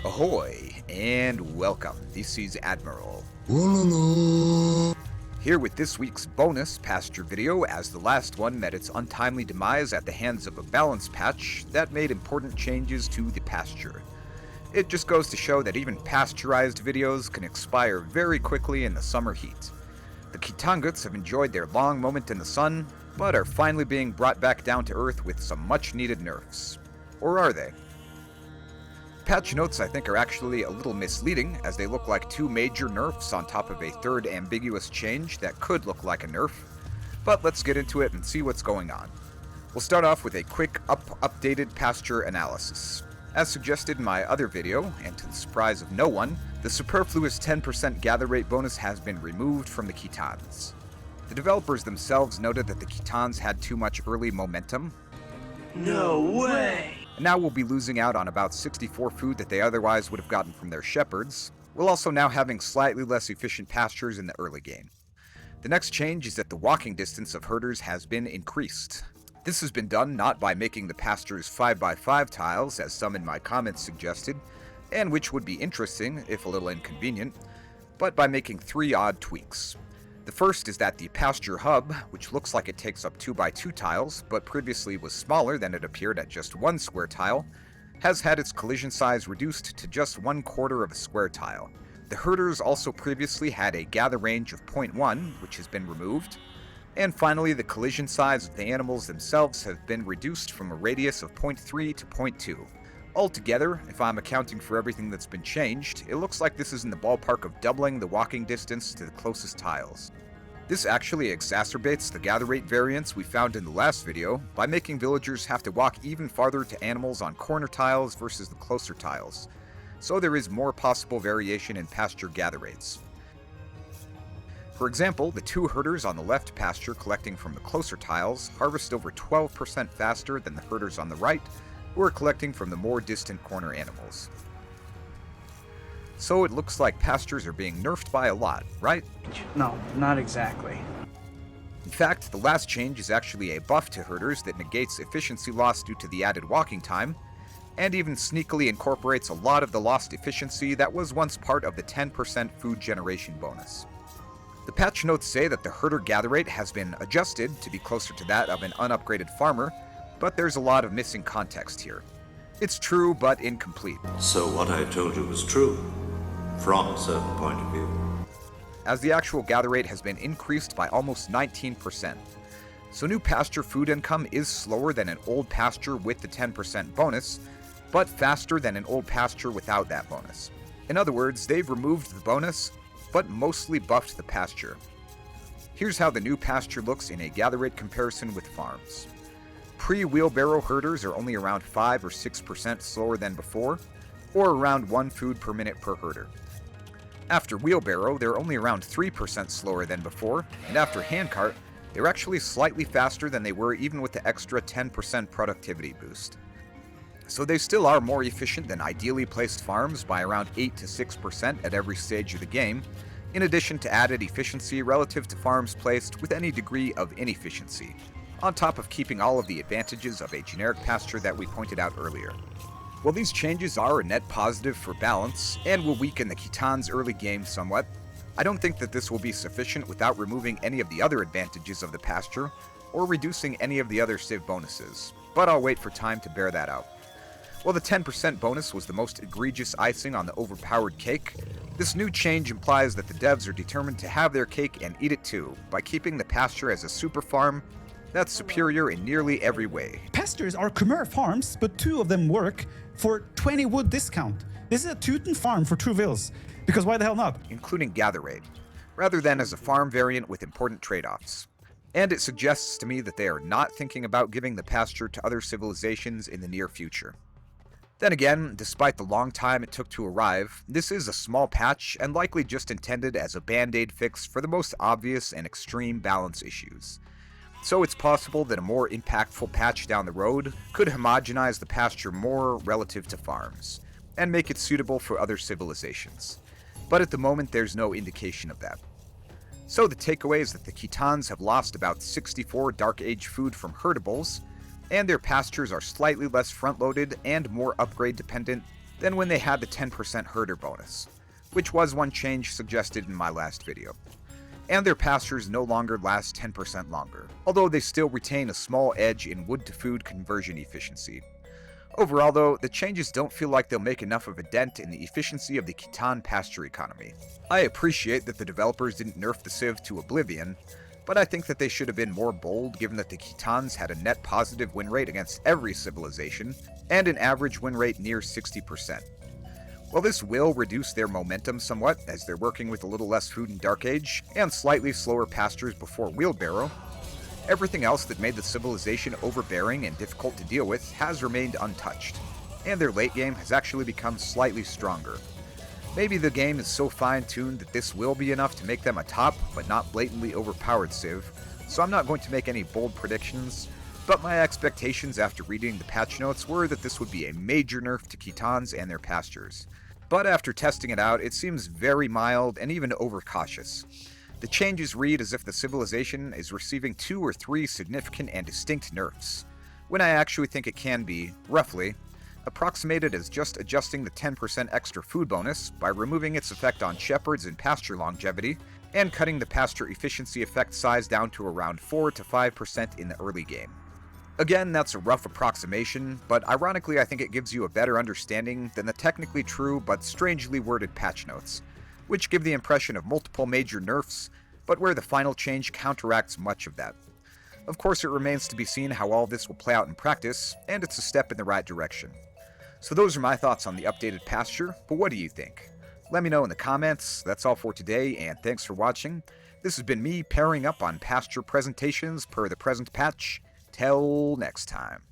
Ahoy, and welcome. This is Admiral. Here with this week's bonus Pasture video, as the last one met its untimely demise at the hands of a balance patch that made important changes to the pasture. It just goes to show that even pasteurized videos can expire very quickly in the summer heat. The Khitans have enjoyed their long moment in the sun, but are finally being brought back down to earth with some much needed nerfs. Or are they? Patch notes I think are actually a little misleading, as they look like two major nerfs on top of a third ambiguous change that could look like a nerf, but let's get into it and see what's going on. We'll start off with a quick updated pasture analysis. As suggested in my other video, and to the surprise of no one, the superfluous 10% gather rate bonus has been removed from the Khitans. The developers themselves noted that the Khitans had too much early momentum. No way! Now we'll be losing out on about 64 food that they otherwise would have gotten from their shepherds, while also now having slightly less efficient pastures in the early game. The next change is that the walking distance of herders has been increased. This has been done not by making the pastures 5x5 tiles, as some in my comments suggested, and which would be interesting, if a little inconvenient, but by making three odd tweaks. The first is that the pasture hub, which looks like it takes up 2x2 tiles, but previously was smaller than it appeared at just one square tile, has had its collision size reduced to just 1/4 of a square tile. The herders also previously had a gather range of 0.1, which has been removed. And finally, the collision size of the animals themselves have been reduced from a radius of 0.3 to 0.2. Altogether, if I'm accounting for everything that's been changed, it looks like this is in the ballpark of doubling the walking distance to the closest tiles. This actually exacerbates the gather rate variance we found in the last video by making villagers have to walk even farther to animals on corner tiles versus the closer tiles, so there is more possible variation in pasture gather rates. For example, the two herders on the left pasture collecting from the closer tiles harvest over 12% faster than the herders on the right, who are collecting from the more distant corner animals. So it looks like pastures are being nerfed by a lot, right? No, not exactly. In fact, the last change is actually a buff to herders that negates efficiency loss due to the added walking time, and even sneakily incorporates a lot of the lost efficiency that was once part of the 10% food generation bonus. The patch notes say that the herder gather rate has been adjusted to be closer to that of an unupgraded farmer, but there's a lot of missing context here. It's true, but incomplete. So what I told you was true, from a certain point of view. As the actual gather rate has been increased by almost 19%. So new pasture food income is slower than an old pasture with the 10% bonus, but faster than an old pasture without that bonus. In other words, they've removed the bonus, but mostly buffed the pasture. Here's how the new pasture looks in a gather rate comparison with farms. Pre-wheelbarrow herders are only around 5 or 6% slower than before, or around 1 food per minute per herder. After wheelbarrow, they're only around 3% slower than before, and after handcart, they're actually slightly faster than they were even with the extra 10% productivity boost. So they still are more efficient than ideally placed farms by around 8 to 6% at every stage of the game, in addition to added efficiency relative to farms placed with any degree of inefficiency, on top of keeping all of the advantages of a generic pasture that we pointed out earlier. While these changes are a net positive for balance, and will weaken the Khitans' early game somewhat, I don't think that this will be sufficient without removing any of the other advantages of the pasture, or reducing any of the other civ bonuses, but I'll wait for time to bear that out. While the 10% bonus was the most egregious icing on the overpowered cake, this new change implies that the devs are determined to have their cake and eat it too, by keeping the pasture as a super farm that's superior in nearly every way. Pastures are Khmer farms, but 2 of them work for 20 wood discount. This is a Teuton farm for true vills, because why the hell not? Including gather rate, rather than as a farm variant with important trade-offs. And it suggests to me that they are not thinking about giving the pasture to other civilizations in the near future. Then again, despite the long time it took to arrive, this is a small patch and likely just intended as a band-aid fix for the most obvious and extreme balance issues. So it's possible that a more impactful patch down the road could homogenize the pasture more relative to farms, and make it suitable for other civilizations. But at the moment there's no indication of that. So the takeaway is that the Khitans have lost about 64 Dark Age food from herdables, and their pastures are slightly less front-loaded and more upgrade-dependent than when they had the 10% herder bonus, which was one change suggested in my last video. And their pastures no longer last 10% longer, although they still retain a small edge in wood-to-food conversion efficiency. Overall though, the changes don't feel like they'll make enough of a dent in the efficiency of the Khitan pasture economy. I appreciate that the developers didn't nerf the civ to oblivion, but I think that they should have been more bold given that the Khitans had a net positive win rate against every civilization, and an average win rate near 60%. While this will reduce their momentum somewhat, as they're working with a little less food in Dark Age, and slightly slower pastures before Wheelbarrow, everything else that made the civilization overbearing and difficult to deal with has remained untouched, and their late game has actually become slightly stronger. Maybe the game is so fine-tuned that this will be enough to make them a top, but not blatantly overpowered civ, so I'm not going to make any bold predictions, but my expectations after reading the patch notes were that this would be a major nerf to Khitans and their pastures. But after testing it out, it seems very mild and even overcautious. The changes read as if the civilization is receiving 2 or 3 significant and distinct nerfs, when I actually think it can be, roughly, approximated as just adjusting the 10% extra food bonus by removing its effect on shepherds and pasture longevity, and cutting the pasture efficiency effect size down to around 4 to 5% in the early game. Again, that's a rough approximation, but ironically I think it gives you a better understanding than the technically true but strangely worded patch notes, which give the impression of multiple major nerfs, but where the final change counteracts much of that. Of course, it remains to be seen how all this will play out in practice, and it's a step in the right direction. So those are my thoughts on the updated Pasture, but what do you think? Let me know in the comments. That's all for today, and thanks for watching. This has been me pairing up on Pasture presentations per the present patch. Till next time.